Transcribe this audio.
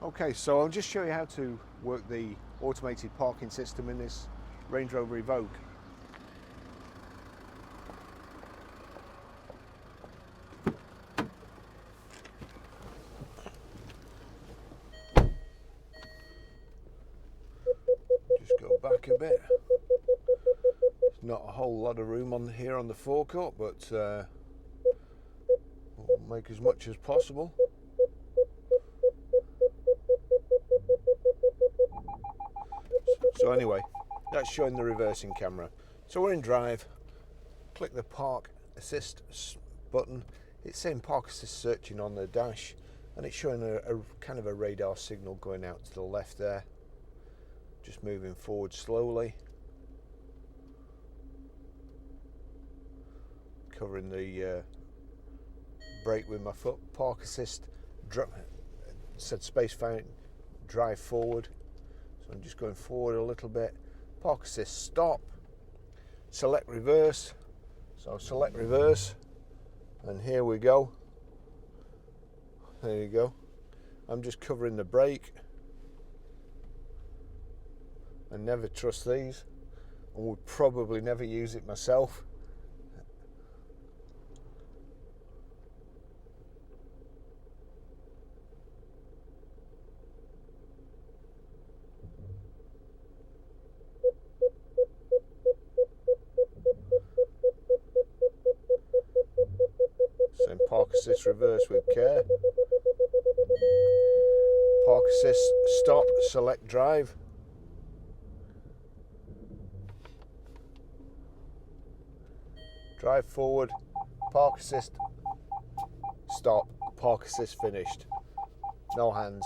Okay, so I'll just show you how to work the automated parking system in this Range Rover Evoque. Just go back a bit. There's not a whole lot of room on here on the forecourt, but we'll make as much as possible. So anyway, that's showing the reversing camera. So we're in drive, click the park assist button. It's saying park assist searching on the dash, and it's showing a kind of a radar signal going out to the left there. Just moving forward slowly. Covering the brake with my foot. Park assist, said space found, drive forward. So I'm just going forward a little bit. Park assist stop. Select reverse. So select reverse. And here we go. There you go. I'm just covering the brake. I never trust these. I would probably never use it myself. Same park assist reverse with care. Park assist stop, select drive. Drive forward, park assist stop, park assist finished. No hands.